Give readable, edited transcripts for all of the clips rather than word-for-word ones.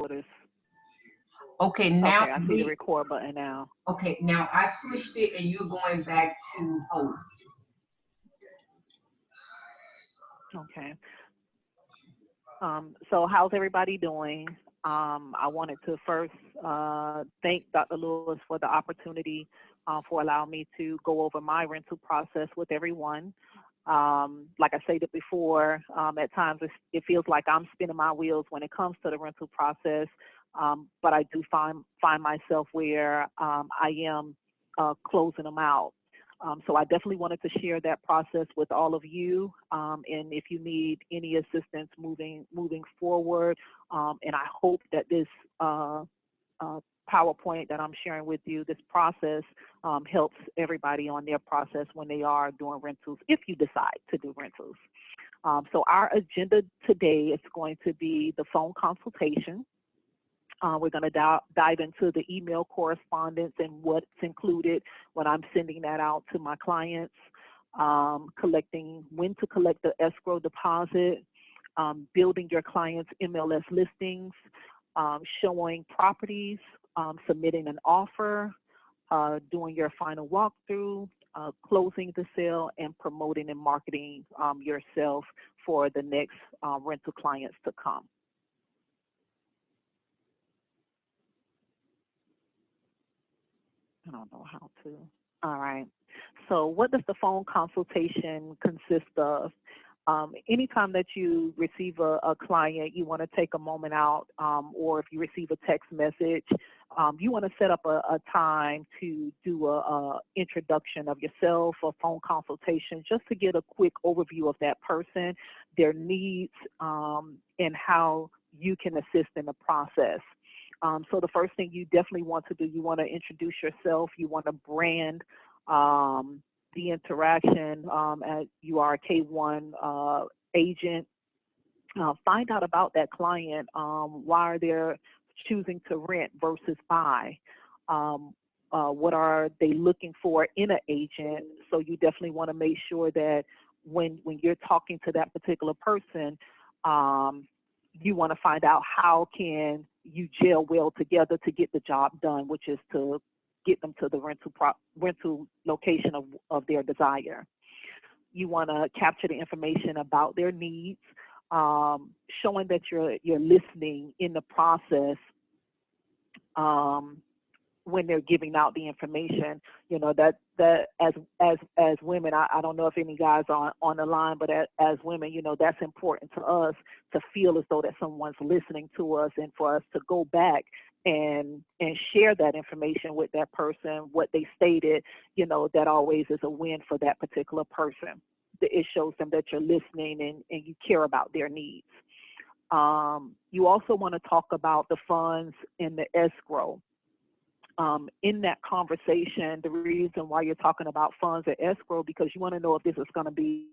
this. Okay, now Okay, I see the record button now. okay, now I pushed it and you're going back to host. Okay. So how's everybody doing? I wanted to first thank Dr. Lewis for the opportunity for allowing me to go over my rental process with everyone. Like I stated before, at times it feels like I'm spinning my wheels when it comes to the rental process, but I do find myself where I am closing them out. So I definitely wanted to share that process with all of you. And if you need any assistance moving forward, and I hope that this uh, PowerPoint that I'm sharing with you, this process helps everybody on their process when they are doing rentals, if you decide to do rentals. So our agenda today is going to be the phone consultation. We're going to dive into the email correspondence and what's included when I'm sending that out to my clients, collecting when to collect the escrow deposit, building your clients' MLS listings, showing properties, submitting an offer, doing your final walkthrough, closing the sale, and promoting and marketing yourself for the next rental clients to come. I don't know how to. All right. So what does the phone consultation consist of? Anytime that you receive a client, you want to take a moment out, or if you receive a text message, you want to set up a time to do a introduction of yourself, a phone consultation, just to get a quick overview of that person, their needs, and how you can assist in the process. So the first thing you definitely want to do, you want to introduce yourself, you want to brand the interaction as you are a K1 agent. Find out about that client, why are they choosing to rent versus buy. What are they looking for in an agent? So you definitely want to make sure that when you're talking to that particular person, you want to find out how can you gel well together to get the job done, which is to get them to the rental location of their desire. You want to capture the information about their needs, showing that you're listening in the process. When they're giving out the information, you know, that as women, I don't know if any guys are on the line, but as women, you know, that's important to us to feel as though that someone's listening to us, and for us to go back and share that information with that person, what they stated, you know, that always is a win for that particular person. It shows them that you're listening and you care about their needs. You also want to talk about the funds in the escrow. In that conversation, the reason why you're talking about funds at escrow, because you want to know if this is going to be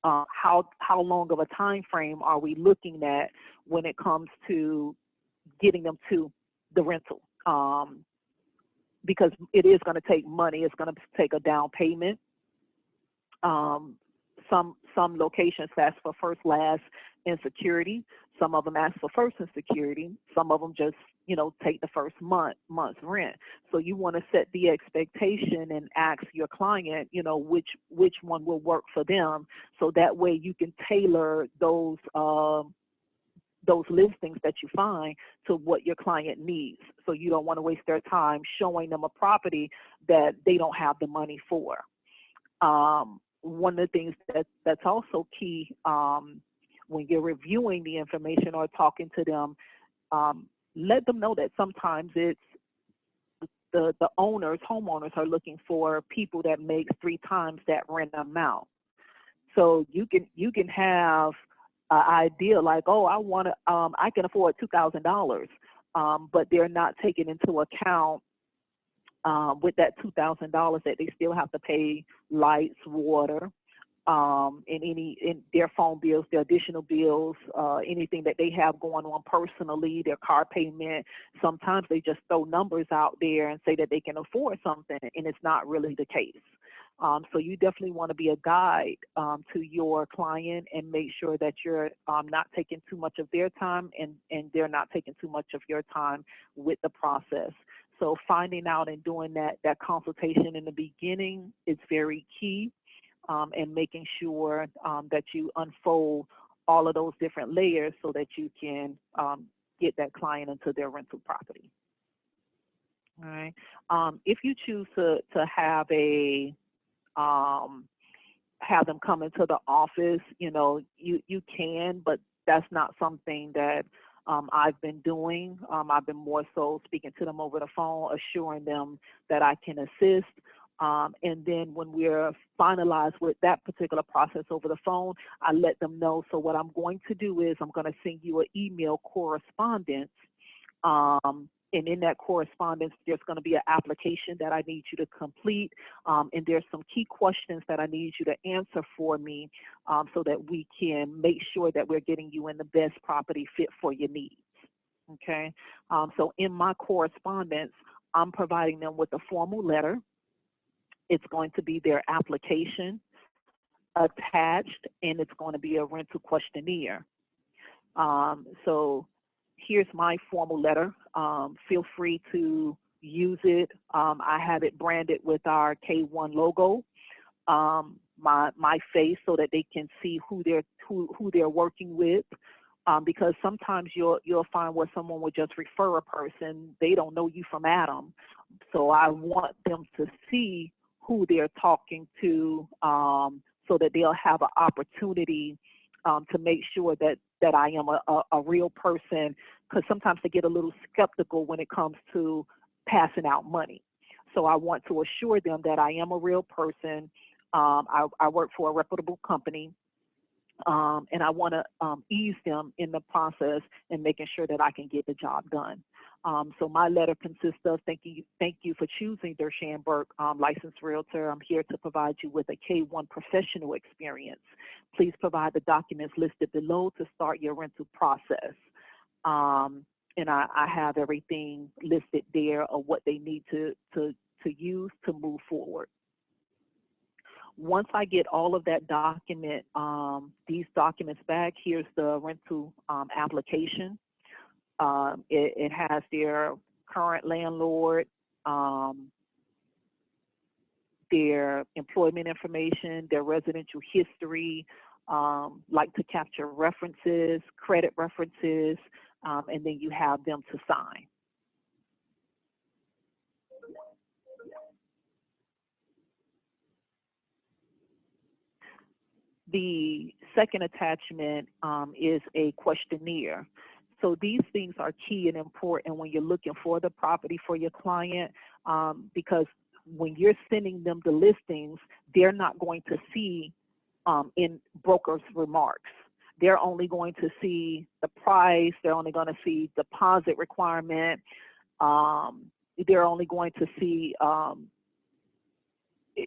how long of a time frame are we looking at when it comes to getting them to the rental, because it is going to take money. It's going to take a down payment. Some locations ask for first, last, and security. Some of them ask for first and security. Some of them just, you know, take the first month's rent. So you want to set the expectation and ask your client, you know, which one will work for them. So that way you can tailor those listings that you find to what your client needs. So you don't want to waste their time showing them a property that they don't have the money for. One of the things that's also key, when you're reviewing the information or talking to them, let them know that sometimes it's the homeowners are looking for people that make 3 times that rent amount. So you can have an idea like, oh, I can afford $2,000, but they're not taking into account with that $2,000 that they still have to pay lights, water, and in their phone bills, their additional bills, anything that they have going on personally, their car payment. Sometimes they just throw numbers out there and say that they can afford something, and it's not really the case. So you definitely want to be a guide to your client and make sure that you're not taking too much of their time and they're not taking too much of your time with the process. So finding out and doing that consultation in the beginning is very key, and making sure that you unfold all of those different layers so that you can get that client into their rental property. All right. If you choose to have a have them come into the office, you can, but that's not something that I've been doing. I've been more so speaking to them over the phone, assuring them that I can assist. And then when we're finalized with that particular process over the phone, I let them know. So what I'm going to do is I'm going to send you an email correspondence. And in that correspondence, there's going to be an application that I need you to complete. And there's some key questions that I need you to answer for me, so that we can make sure that we're getting you in the best property fit for your needs. Okay. So in my correspondence, I'm providing them with a formal letter. It's going to be their application attached, and it's going to be a rental questionnaire. So here's my formal letter. Feel free to use it. I have it branded with our K1 logo, my face, so that they can see who they're working with. Because sometimes you'll find where someone will just refer a person, they don't know you from Adam. So I want them to see who they're talking to, so that they'll have an opportunity to make sure that I am a real person, because sometimes they get a little skeptical when it comes to passing out money. So I want to assure them that I am a real person. I work for a reputable company, and I want to ease them in the process and making sure that I can get the job done. So my letter consists of thank you for choosing Durshan Burke, licensed realtor. I'm here to provide you with a K1 professional experience. Please provide the documents listed below to start your rental process. And I have everything listed there of what they need to use to move forward. Once I get all of that these documents back, here's the rental application. It has their current landlord, their employment information, their residential history, like to capture references, credit references, and then you have them to sign. The second attachment is a questionnaire. So these things are key and important when you're looking for the property for your client, because when you're sending them the listings, they're not going to see in broker's remarks. They're only going to see the price. They're only going to see deposit requirement. They're only going to see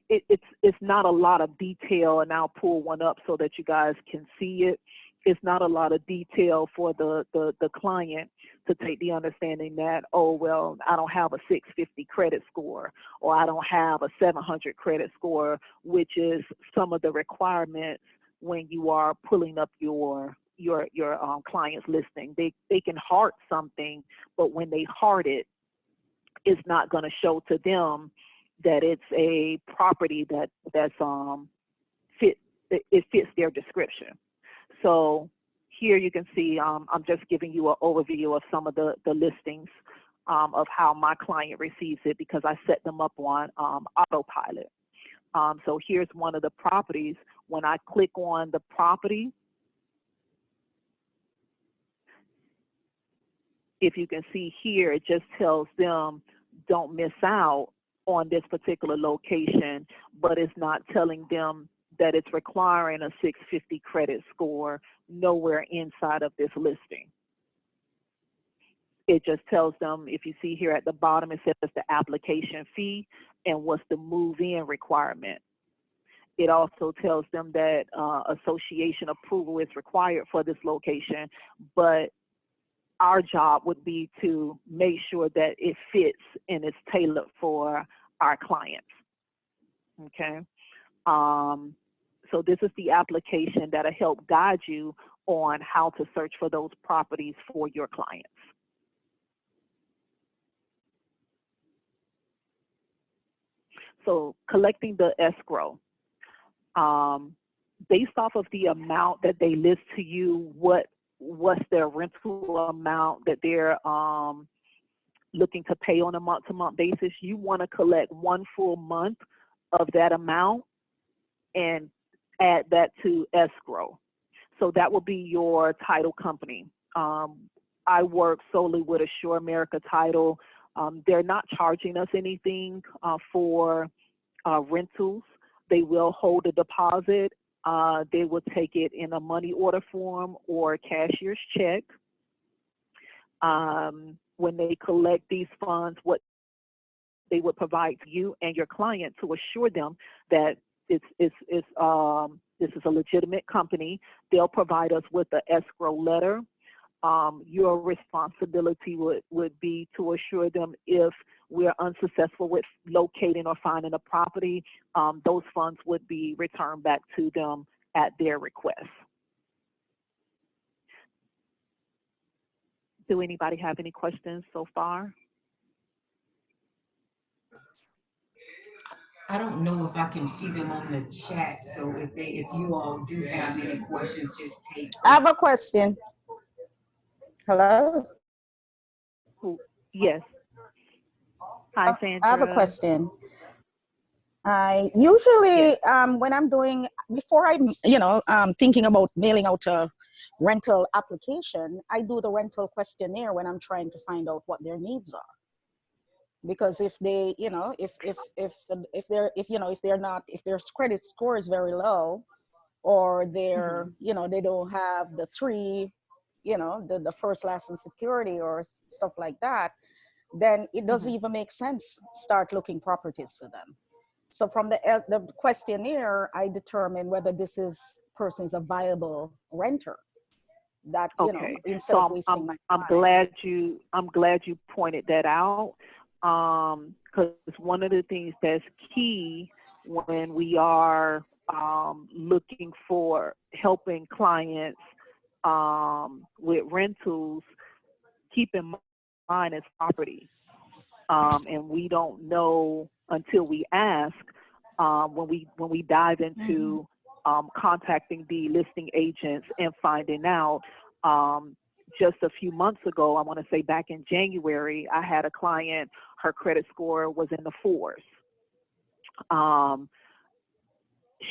it's not a lot of detail, and I'll pull one up so that you guys can see it. It's not a lot of detail for the client to take the understanding that, oh, well, I don't have a 650 credit score, or I don't have a 700 credit score, which is some of the requirements when you are pulling up your client's listing. They can heart something, but when they heart it, it's not going to show to them that it's a property that's fits their description. So here you can see I'm just giving you an overview of some of the listings of how my client receives it, because I set them up on autopilot. So here's one of the properties. When I click on the property, if you can see here, it just tells them don't miss out on this particular location, but it's not telling them that it's requiring a 650 credit score nowhere inside of this listing. It just tells them, if you see here at the bottom, it says the application fee and what's the move-in requirement. It also tells them that association approval is required for this location, but our job would be to make sure that it fits and it's tailored for our clients. Okay. So this is the application that'll help guide you on how to search for those properties for your clients. So collecting the escrow. Based off of the amount that they list to you, what's their rental amount that they're looking to pay on a month-to-month basis, you want to collect 1 full month of that amount and add that to escrow. So that will be your title company. I work solely with Assure America Title. They're not charging us anything for rentals. They will hold a deposit. They will take it in a money order form or cashier's check. When they collect these funds, what they would provide to you and your client to assure them that this is a legitimate company. They'll provide us with the escrow letter. Your responsibility would be to assure them if we're unsuccessful with locating or finding a property, those funds would be returned back to them at their request. Do anybody have any questions so far? I don't know if I can see them on the chat, so if you all do have any questions, just take. I have a question. Hello? Yes. Hi, Sandra. I have a question. I usually, when I'm doing, before I'm, thinking about mailing out a rental application, I do the rental questionnaire when I'm trying to find out what their needs are. Because if they, if their credit score is very low, or they're, they don't have the the first, last, and security or stuff like that, then it doesn't even make sense start looking properties for them. So from the questionnaire, I determine whether this person's a viable renter. That instead of wasting my time. I'm glad you pointed that out, because one of the things that's key when we are looking for helping clients with rentals, keep in mind is property. And we don't know until we ask, when we dive into contacting the listing agents and finding out. Just a few months ago, I want to say back in January, I had a client, her credit score was in the 4s.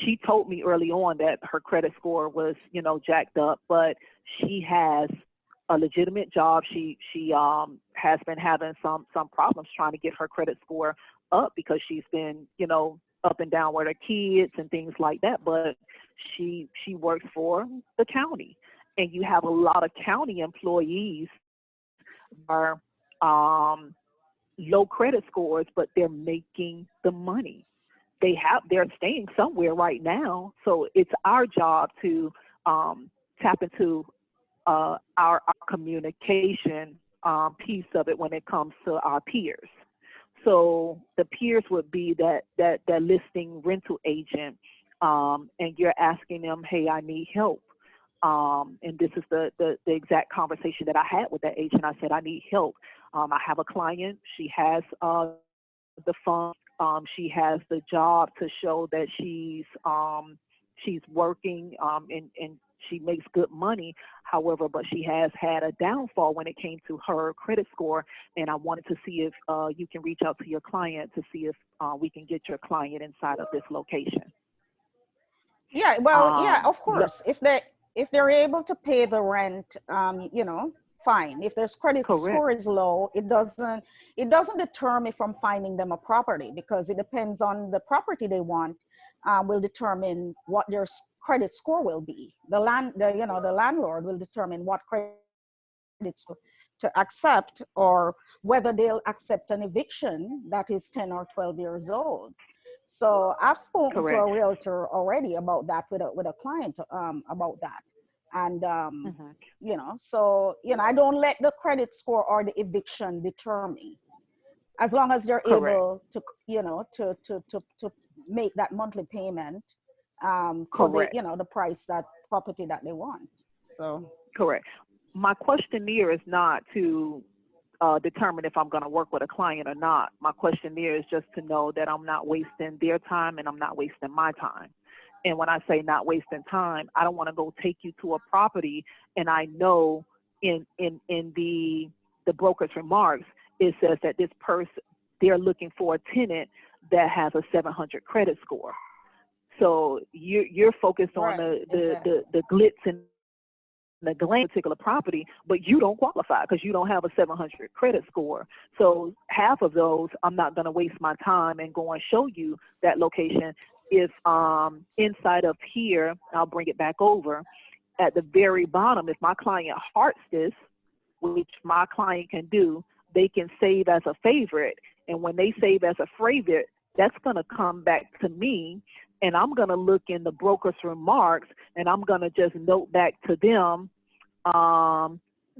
She told me early on that her credit score was, jacked up, but she has a legitimate job. She has been having some problems trying to get her credit score up because she's been, up and down with her kids and things like that. But she works for the county, and you have a lot of county employees are low credit scores, but they're making the money. They're staying somewhere right now. So it's our job to tap into our communication piece of it when it comes to our peers. So the peers would be that listing rental agent, and you're asking them, hey, I need help. And this is the exact conversation that I had with that agent. I said, I need help. I have a client. She has the funds. She has the job to show that she's working, and she makes good money. However, but she has had a downfall when it came to her credit score. And I wanted to see if you can reach out to your client to see if we can get your client inside of this location. Yeah, well, yeah, of course. If they're able to pay the rent, fine. If their credit score is low, it doesn't deter me from finding them a property, because it depends on the property they want. Will determine what their credit score will be. The landlord will determine what credit to accept, or whether they'll accept an eviction that is 10 or 12 years old. So I've spoken to a realtor already about that with a client about that. And, I don't let the credit score or the eviction deter me. As long as they're able to, to make that monthly payment for the, Correct. you know, the price that property that they want. So Correct. My questionnaire is not to determine if I'm going to work with a client or not. My questionnaire is just to know that I'm not wasting their time and I'm not wasting my time. And when I say not wasting time, I don't want to go take you to a property and I know in the broker's remarks, it says that this person, they're looking for a tenant that has a 700 credit score. So you're focused on the glitz and the glam particular property, but you don't qualify because you don't have a 700 credit score. So half of those, I'm not going to waste my time and go and show you that location. If inside of here, I'll bring it back over at the very bottom, if my client hearts this, which my client can do, they can save as a favorite. And when they save as a favorite, that's going to come back to me. And I'm going to look in the broker's remarks and I'm going to just note back to them,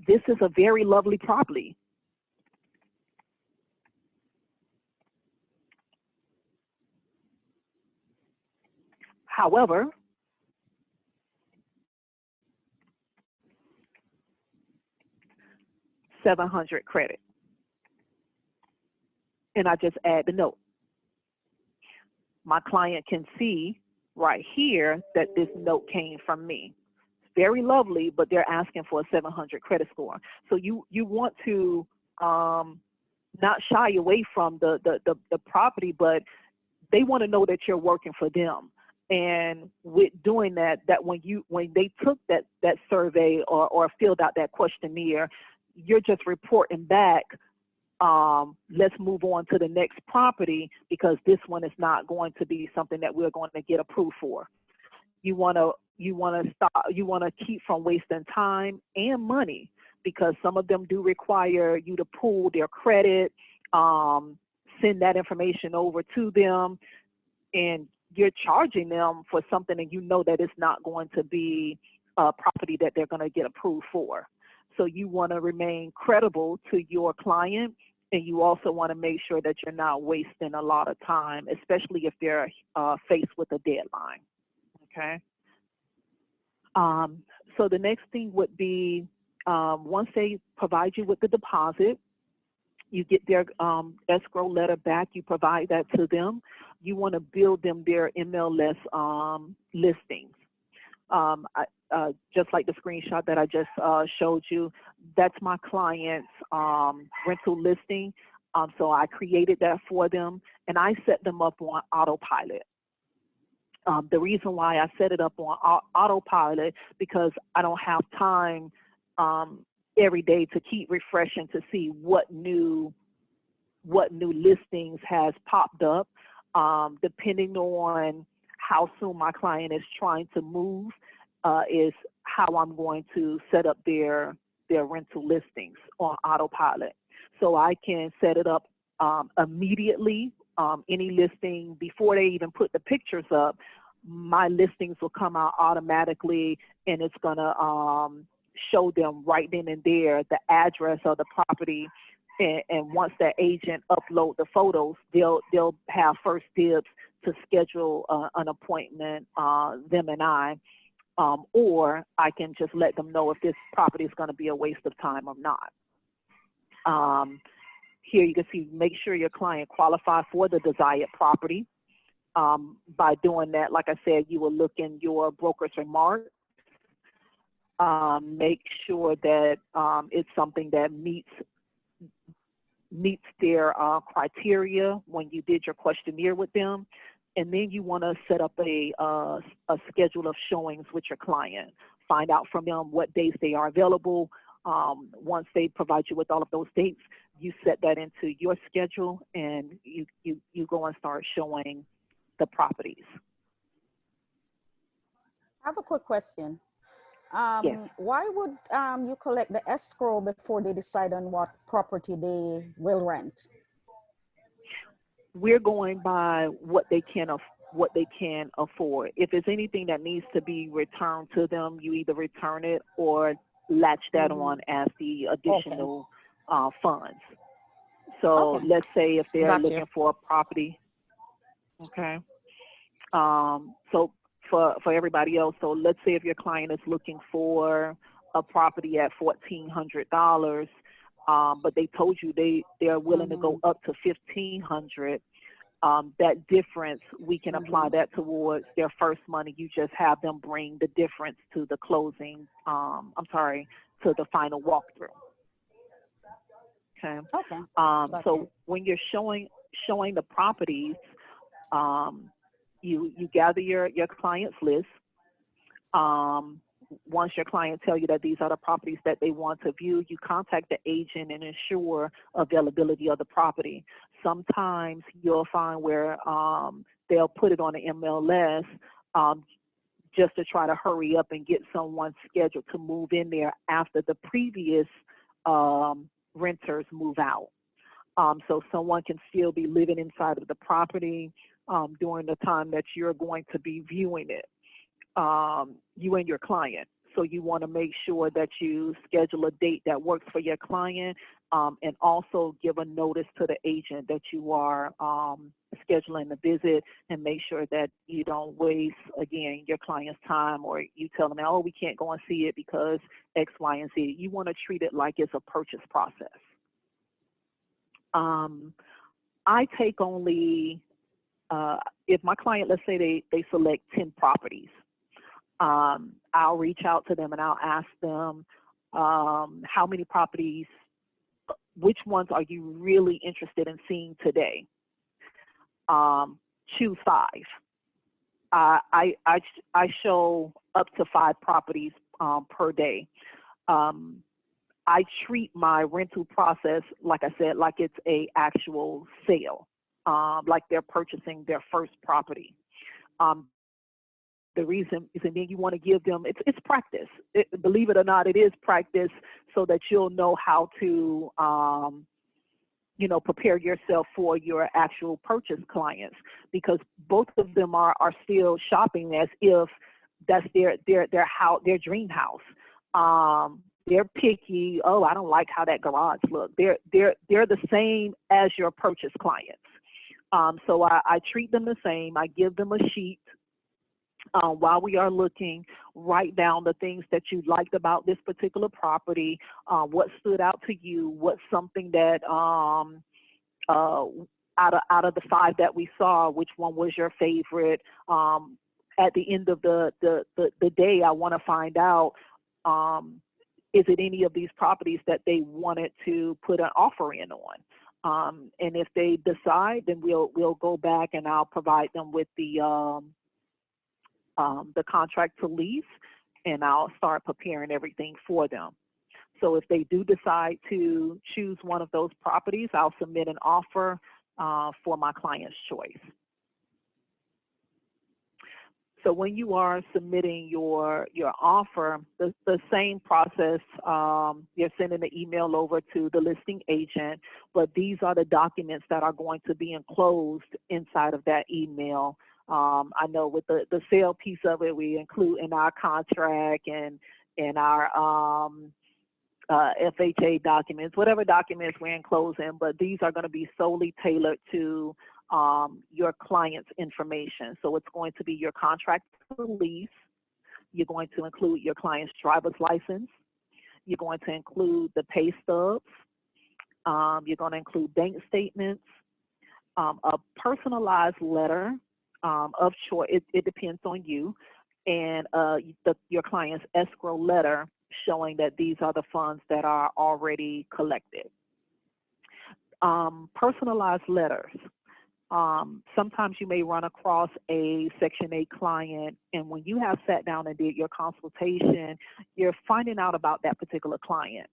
this is a very lovely property. However, $700 credit. And I just add the note. My client can see right here that this note came from me. Very lovely, but they're asking for a 700 credit score. So you want to not shy away from the property, but they want to know that you're working for them. And with doing that when they took that survey or filled out that questionnaire, you're just reporting back, let's move on to the next property because this one is not going to be something that we're going to get approved for. You want to keep from wasting time and money because some of them do require you to pull their credit, send that information over to them, and you're charging them for something and you know that it's not going to be a property that they're going to get approved for. So you want to remain credible to your client, and you also want to make sure that you're not wasting a lot of time, especially if they're faced with a deadline. Okay. So the next thing would be once they provide you with the deposit, you get their escrow letter back, you provide that to them. You want to build them their MLS listings. Just like the screenshot that I just showed you, that's my client's rental listing. So I created that for them and I set them up on autopilot. The reason why I set it up on autopilot because I don't have time every day to keep refreshing to see what new listings has popped up. Depending on how soon my client is trying to move, is how I'm going to set up their rental listings on autopilot. So I can set it up immediately. Any listing before they even put the pictures up, my listings will come out automatically, and it's gonna show them right then and there the address of the property. And once that agent upload the photos, they'll have first dibs to schedule an appointment, them and I, or I can just let them know if this property is going to be a waste of time or not. Here you can see, make sure your client qualifies for the desired property. By doing that, like I said, you will look in your broker's remarks, make sure that it's something that meets their criteria when you did your questionnaire with them. And then you want to set up a schedule of showings with your client. Find out from them what days they are available. Once they provide you with all of those dates, you set that into your schedule and you go and start showing the properties. I have a quick question. Yes. Why would you collect the escrow before they decide on what property they will rent? We're going by what they can afford. If there's anything that needs to be returned to them, you either return it or latch that on as the additional funds. So let's say if they're looking for a property, okay. So for everybody else, so let's say if your client is looking for a property at $1,400, but they told you they are willing to go up to $1,500. That difference, we can apply that towards their first money. You just have them bring the difference to the closing. To the final walkthrough. Okay. Okay. So when you're showing the properties, you gather your client's list. Once your client tell you that these are the properties that they want to view, you contact the agent and ensure availability of the property. Sometimes you'll find where they'll put it on the MLS just to try to hurry up and get someone scheduled to move in there after the previous renters move out. So someone can still be living inside of the property during the time that you're going to be viewing it, you and your client. So you want to make sure that you schedule a date that works for your client, and also give a notice to the agent that you are scheduling the visit, and make sure that you don't waste, again, your client's time, or you tell them, oh, we can't go and see it because X, Y, and Z. You want to treat it like it's a purchase process. I take only, if my client, let's say they select 10 properties, I'll reach out to them and I'll ask them how many properties, which ones are you really interested in seeing today? Choose 5. I show up to 5 properties per day. I treat my rental process, like I said, like it's a actual sale, like they're purchasing their first property. The reason is, and then you want to give them, it's practice. Believe it or not, it is practice, so that you'll know how to, prepare yourself for your actual purchase clients, because both of them are still shopping as if that's their dream house. They're picky. Oh, I don't like how that garage looks. They're the same as your purchase clients. So I treat them the same. I give them a sheet. While we are looking, write down the things that you liked about this particular property, what stood out to you, what's something that out of the 5 that we saw, which one was your favorite. At the end of the day, I want to find out, is it any of these properties that they wanted to put an offer in on? And if they decide, then we'll go back and I'll provide them with the contract to lease, and I'll start preparing everything for them. So if they do decide to choose one of those properties, I'll submit an offer for my client's choice. So when you are submitting your offer, the same process, you're sending the email over to the listing agent, but these are the documents that are going to be enclosed inside of that email. I know with the sale piece of it, we include in our contract and our FHA documents, whatever documents we're enclosing, but these are going to be solely tailored to your client's information. So it's going to be your contract for lease. You're going to include your client's driver's license. You're going to include the pay stubs. You're going to include bank statements, a personalized letter of choice. It depends on you, and your client's escrow letter showing that these are the funds that are already collected. Personalized letters. Sometimes you may run across a Section 8 client, and when you have sat down and did your consultation, you're finding out about that particular client.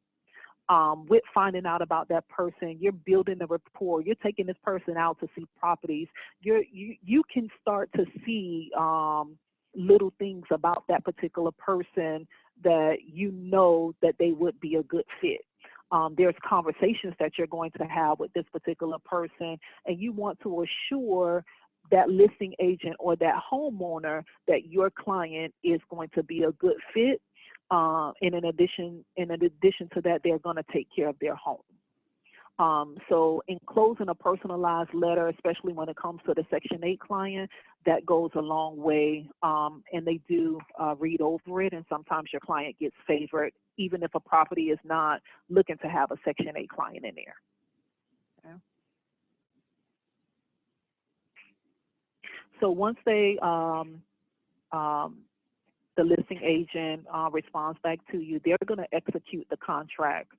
With finding out about that person, you're building a rapport. You're taking this person out to see properties. You can start to see little things about that particular person that you know that they would be a good fit. There's conversations that you're going to have with this particular person, and you want to assure that listing agent or that homeowner that your client is going to be a good fit. And in addition to that, they're going to take care of their home. So enclosing a personalized letter, especially when it comes to the Section 8 client, that goes a long way. And they do read over it, and sometimes your client gets favored, even if a property is not looking to have a Section 8 client in there. Okay. So once they, the listing agent responds back to you, they're going to execute the contract.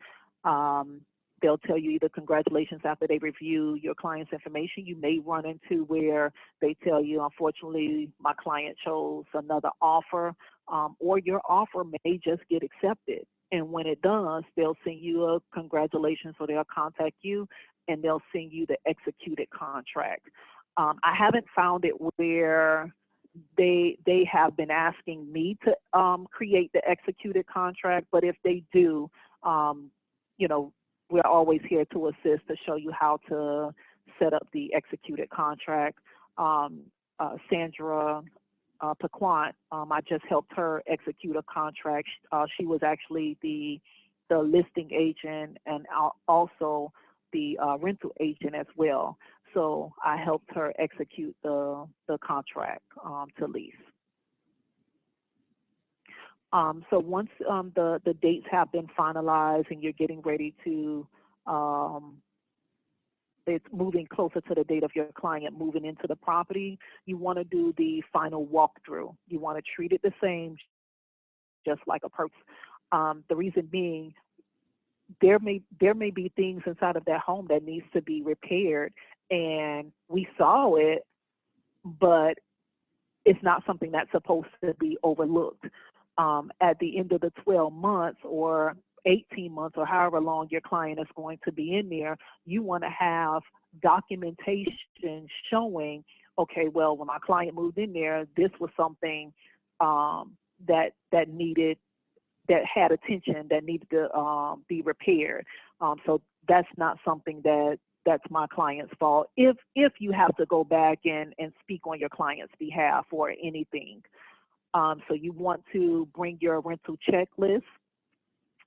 They'll tell you either congratulations after they review your client's information. You may run into where they tell you, unfortunately, my client chose another offer, or your offer may just get accepted. And when it does, they'll send you a congratulations, or they'll contact you and they'll send you the executed contract. I haven't found it where they have been asking me to create the executed contract, but if they do, you know, we're always here to assist to show you how to set up the executed contract. Sandra Paquant, I just helped her execute a contract. She was actually the listing agent and also the rental agent as well. So I helped her execute the contract to lease. So once the dates have been finalized and you're getting ready to, it's moving closer to the date of your client moving into the property, you want to do the final walkthrough. You want to treat it the same, just like a purchase. The reason being, there may be things inside of that home that needs to be repaired, and we saw it, but it's not something that's supposed to be overlooked. At the end of the 12 months or 18 months or however long your client is going to be in there, you want to have documentation showing, okay, well, when my client moved in there, this was something that had attention, that needed to be repaired. So that's not something that's my client's fault. If you have to go back and speak on your client's behalf or anything. So you want to bring your rental checklist,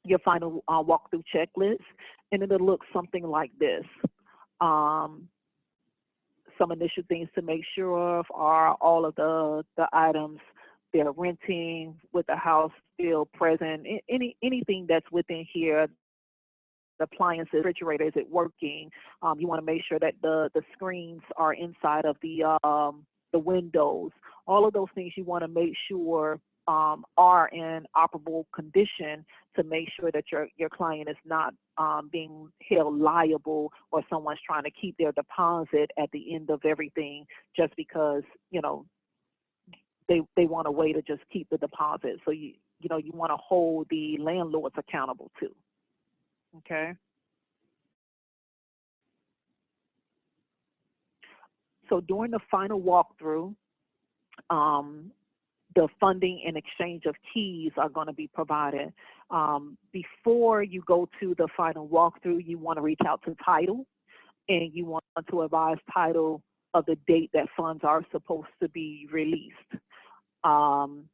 your final walkthrough checklist, and it'll look something like this. Some initial things to make sure of are all of the items they're renting, with the house still present, anything that's within here, the appliances, refrigerator, is it working? You want to make sure that the screens are inside of the windows. All of those things you want to make sure are in operable condition to make sure that your client is not being held liable, or someone's trying to keep their deposit at the end of everything just because, you know, they want a way to just keep the deposit. So you want to hold the landlords accountable too. Okay. So during the final walkthrough, the funding and exchange of keys are going to be provided. Before you go to the final walkthrough, you want to reach out to title, and you want to advise title of the date that funds are supposed to be released.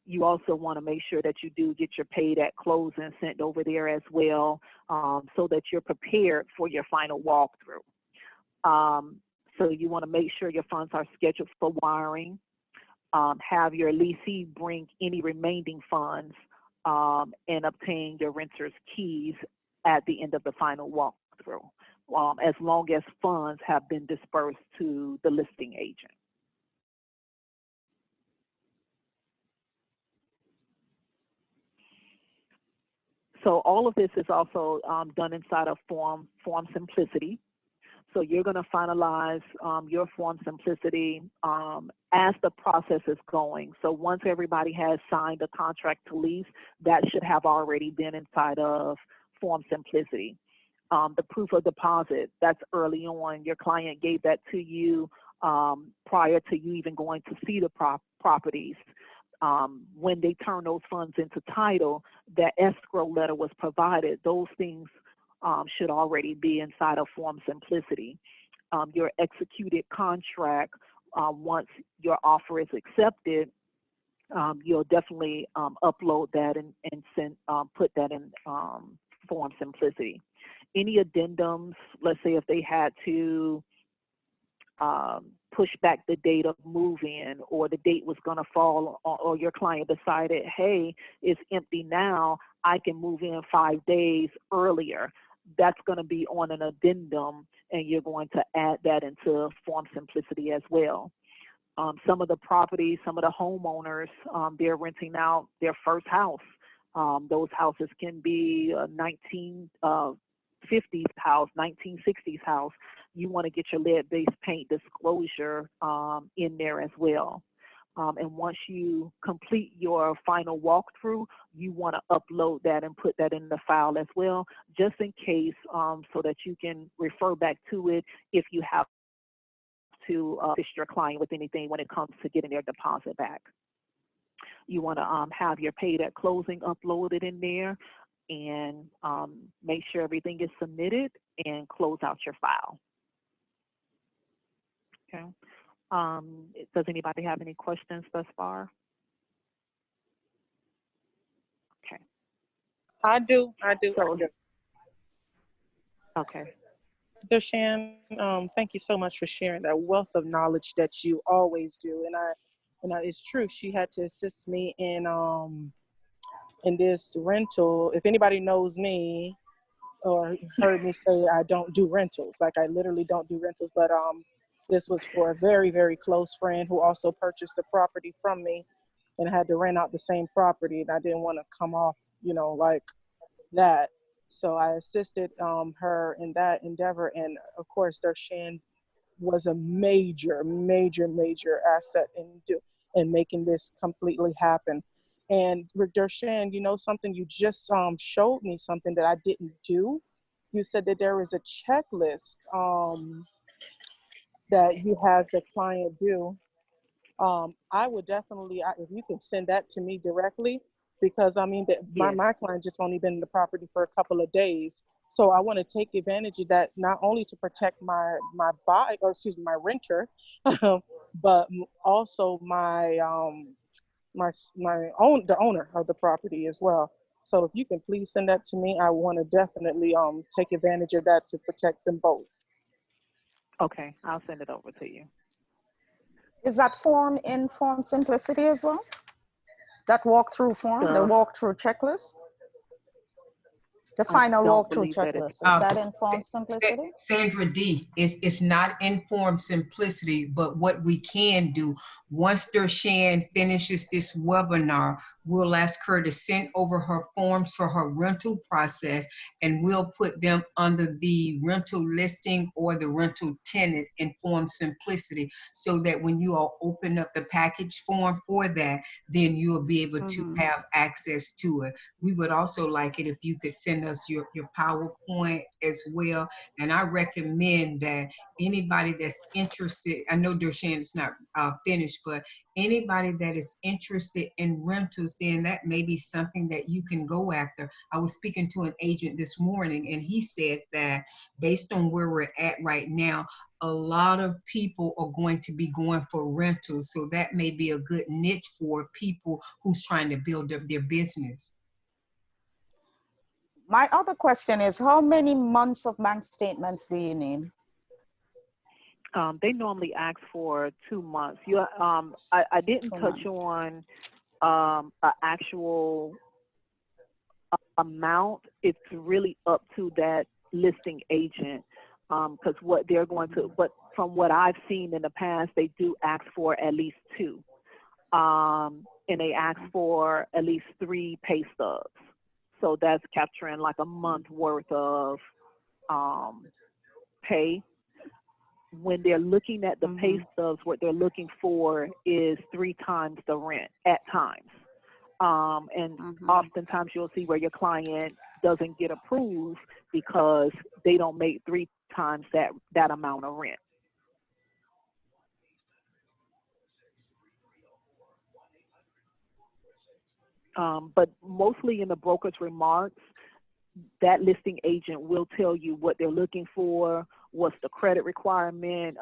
You also want to make sure that you do get your paid at closing sent over there as well, so that you're prepared for your final walkthrough. So you want to make sure your funds are scheduled for wiring. Have your leasee bring any remaining funds, and obtain your renter's keys at the end of the final walkthrough, as long as funds have been dispersed to the listing agent. So all of this is also done inside of Form Simplicity. So you're going to finalize your Form Simplicity as the process is going. So once everybody has signed a contract to lease, that should have already been inside of Form Simplicity. The proof of deposit, that's early on. Your client gave that to you prior to you even going to see the properties. When they turn those funds into title, that escrow letter was provided. Those things should already be inside of Form Simplicity. Your executed contract, once your offer is accepted, you'll definitely upload that and send, put that in Form Simplicity. any addendums, let's say if they had to push back the date of move-in, or the date was going to fall, or your client decided, hey, it's empty now, I can move in 5 days earlier. That's going to be on an addendum, and you're going to add that into Form Simplicity as well. Some of the properties, some of the homeowners, they're renting out their first house. Those houses can be a 1950s house, 1960s house. You want to get your lead-based paint disclosure in there as well. And once you complete your final walkthrough, you want to upload that and put that in the file as well, just in case, so that you can refer back to it if you have to assist your client with anything when it comes to getting their deposit back. You want to have your paid at closing uploaded in there, and make sure everything is submitted, and close out your file. Okay. Does anybody have any questions thus far? Okay. I do. So, okay. Durshan, thank you so much for sharing that wealth of knowledge that you always do. And it's true. She had to assist me in this rental. If anybody knows me or heard me say I don't do rentals, like I literally don't do rentals, but this was for a very, very close friend who also purchased the property from me and had to rent out the same property, and I didn't want to come off, like that. So I assisted her in that endeavor, and of course, Durshan was a major, major, major asset in making this completely happen. And with Durshan, something you just showed me something that I didn't do. You said that there is a checklist that you have the client do. I would definitely, if you can send that to me directly, because my client just only been in the property for a couple of days. So I want to take advantage of that, not only to protect my renter, but also the owner of the property as well. So if you can please send that to me, I want to definitely take advantage of that to protect them both. Okay, I'll send it over to you. Is that form in Form Simplicity as well? That walkthrough form, the walkthrough checklist? The final walkthrough checklist, is that in Form Simplicity? Sandra D, it's not in Form Simplicity, but what we can do, once Durshan finishes this webinar, we'll ask her to send over her forms for her rental process, and we'll put them under the rental listing or the rental tenant in Form Simplicity, so that when you all open up the package form for that, then you'll be able to have access to it. We would also like it if you could send us your PowerPoint as well. And I recommend that anybody that's interested, I know Durshan is not finished, but anybody that is interested in rentals, then that may be something that you can go after. I was speaking to an agent this morning, and he said that based on where we're at right now, a lot of people are going to be going for rentals. So that may be a good niche for people who's trying to build up their business. My other question is, how many months of bank statements do you need? They normally ask for 2 months. I didn't touch on an actual amount. It's really up to that listing agent, because what they're going to, but from what I've seen in the past, they do ask for at least 2. And they ask for at least 3 pay stubs. So that's capturing like a month worth of pay. When they're looking at the pay stubs, what they're looking for is 3 times the rent at times. And oftentimes you'll see where your client doesn't get approved because they don't make 3 times that amount of rent. But mostly in the broker's remarks, that listing agent will tell you what they're looking for, what's the credit requirement.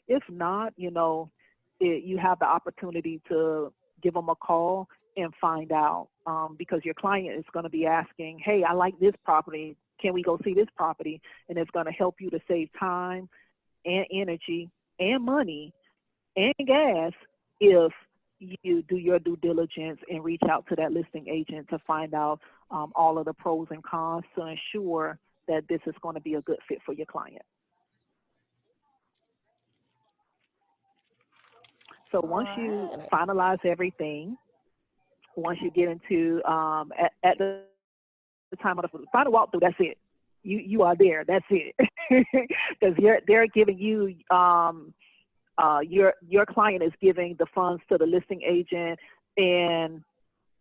If not, you have the opportunity to give them a call and find out, because your client is going to be asking, hey, I like this property. can we go see this property? And it's going to help you to save time and energy and money and gas if you do your due diligence and reach out to that listing agent to find out all of the pros and cons to ensure that this is going to be a good fit for your client. So once you finalize everything, once you get into at the time of the final walkthrough, that's it. You are there. That's it. Because they're giving you your client is giving the funds to the listing agent, and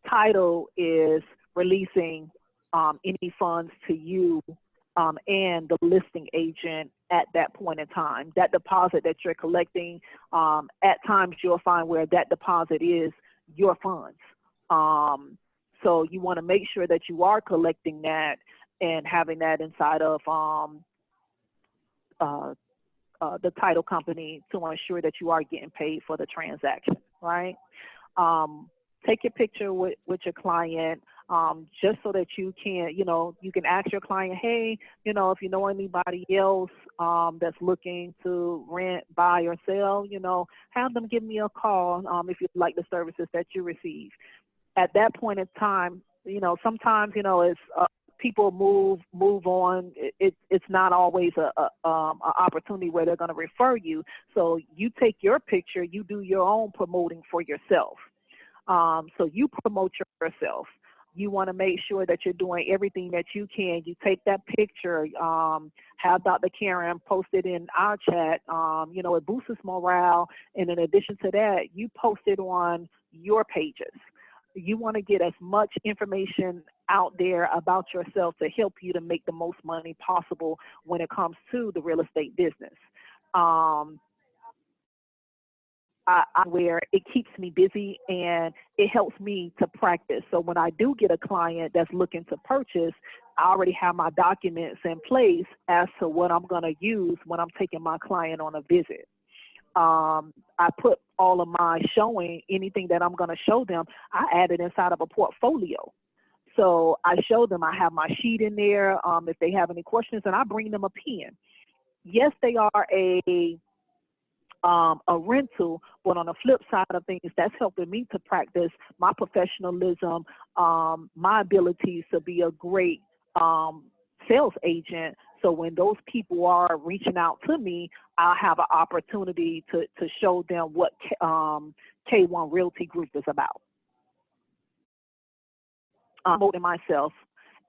title is releasing any funds to you and the listing agent at that point in time. That deposit that you're collecting, at times you'll find where that deposit is your funds. So you want to make sure that you are collecting that and having that inside of the title company to ensure that you are getting paid for the transaction, right? Take your picture with your client, just so that you can, you can ask your client, hey, if you know anybody else that's looking to rent, buy, or sell, have them give me a call if you like the services that you receive. At that point in time, sometimes, it's people move on. It's not always a opportunity where they're going to refer you. So you take your picture, you do your own promoting for yourself. So you promote yourself. You want to make sure that you're doing everything that you can. You take that picture, have Dr. Karen post it in our chat. It boosts morale. And in addition to that, you post it on your pages. You want to get as much information out there about yourself to help you to make the most money possible when it comes to the real estate business. Where it keeps me busy and it helps me to practice. So when I do get a client that's looking to purchase, I already have my documents in place as to what I'm going to use when I'm taking my client on a visit. I put all of my showing, anything that I'm going to show them, I add it inside of a portfolio. So I show them, I have my sheet in there if they have any questions, and I bring them a pen. Yes, they are a rental, but on the flip side of things, that's helping me to practice my professionalism, my abilities to be a great sales agent. So when those people are reaching out to me, I'll have an opportunity to show them what K1 Realty Group is about. I'm promoting myself,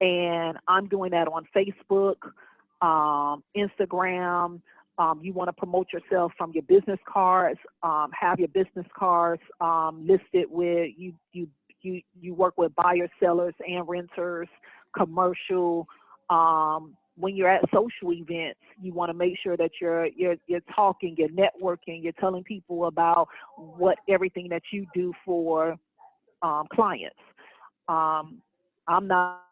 and I'm doing that on Facebook, Instagram. You want to promote yourself from your business cards. Have your business cards listed with you work with buyers, sellers, and renters, commercial. When you're at social events, you want to make sure that you're talking, you're networking, you're telling people about what everything that you do for clients. I'm not.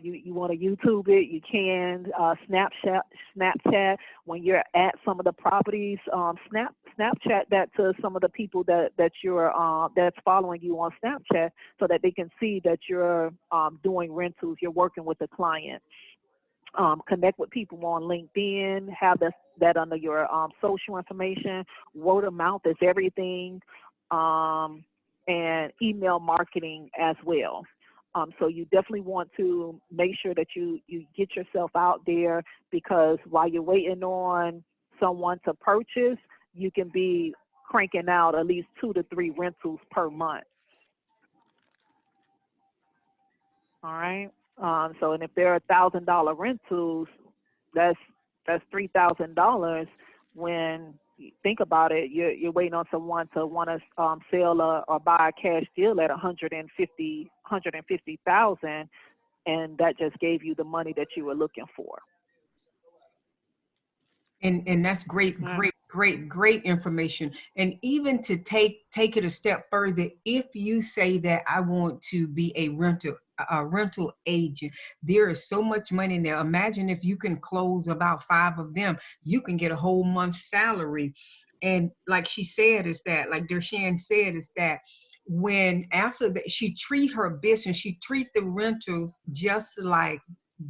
You want to YouTube it, you can. Snapchat. When you're at some of the properties, Snapchat that to some of the people that you're that's following you on Snapchat, so that they can see that you're doing rentals, you're working with a client. Connect with people on LinkedIn. Have that under your social information. Word of mouth is everything, and email marketing as well. So you definitely want to make sure that you get yourself out there, because while you're waiting on someone to purchase, you can be cranking out at least 2 to 3 rentals per month. All right. So, and if there are $1,000 rentals, that's $3,000. When you think about it, you're waiting on someone to want to sell or buy a cash deal at $150,000, and that just gave you the money that you were looking for. And that's great information. And even to take it a step further, if you say that I want to be a rental agent, there is so much money in there. Imagine if you can close about 5 of them, you can get a whole month's salary. And like she said, is that, like Durshan said, is that when after that, she treat her business, she treat the rentals just like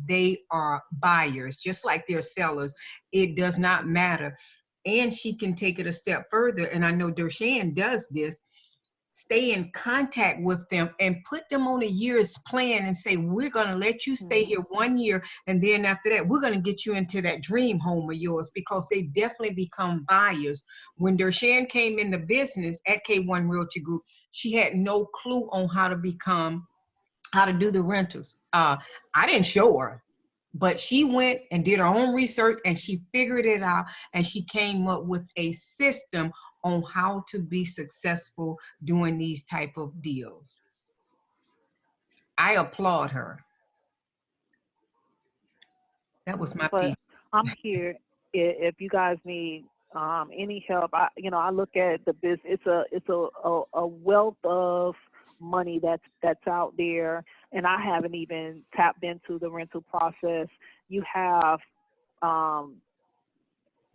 they are buyers, just like they're sellers. It does not matter. And she can take it a step further, and I know Durshan does this. Stay in contact with them and put them on a year's plan and say, we're going to let you stay here 1 year, and then after that we're going to get you into that dream home of yours, because they definitely become buyers. When Durshan came in the business at K1 Realty Group, she had no clue on how to do the rentals. I didn't show her, but she went and did her own research, and she figured it out, and she came up with a system on how to be successful doing these type of deals. I applaud her. That was my piece. I'm here if you guys need any help. I look at the business. It's a wealth of money that's out there, and I haven't even tapped into the rental process. You have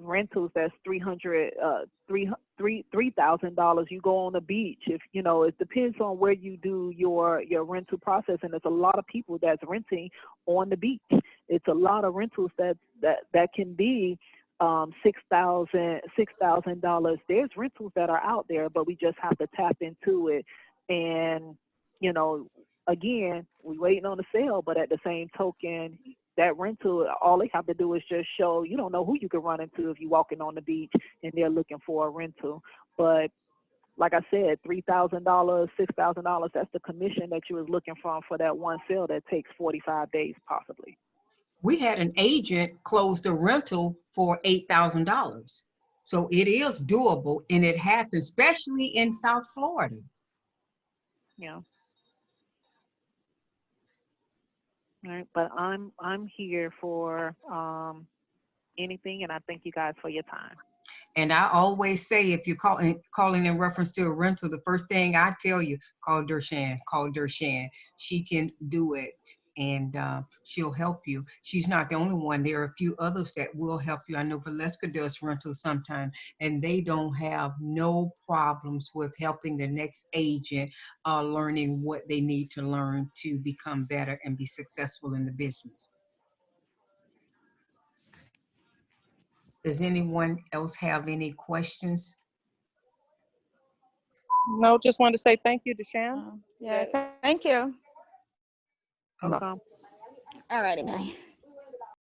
rentals that's $3,000. You go on the beach. If it depends on where you do your rental process, and there's a lot of people that's renting on the beach. It's a lot of rentals that can be $6,000. There's rentals that are out there, but we just have to tap into it. And again, we waiting on the sale, but at the same token, that rental, all they have to do is just show. You don't know who you can run into if you're walking on the beach and they're looking for a rental. But like I said, $3,000, $6,000, that's the commission that you was looking for that one sale that takes 45 days possibly. We had an agent close the rental for $8,000. So it is doable, and it happens, especially in South Florida. Yeah. All right, but I'm here for anything, and I thank you guys for your time. And I always say, if you're calling in reference to a rental, the first thing I tell you, call Durshan. Call Durshan. She can do it, and she'll help you. She's not the only one. There are a few others that will help you. I know Valeska does rentals sometimes, and they don't have no problems with helping the next agent learning what they need to learn to become better and be successful in the business. Does anyone else have any questions? No, just wanted to say thank you, Durshan. Yeah, thank you. Welcome. All righty, bye.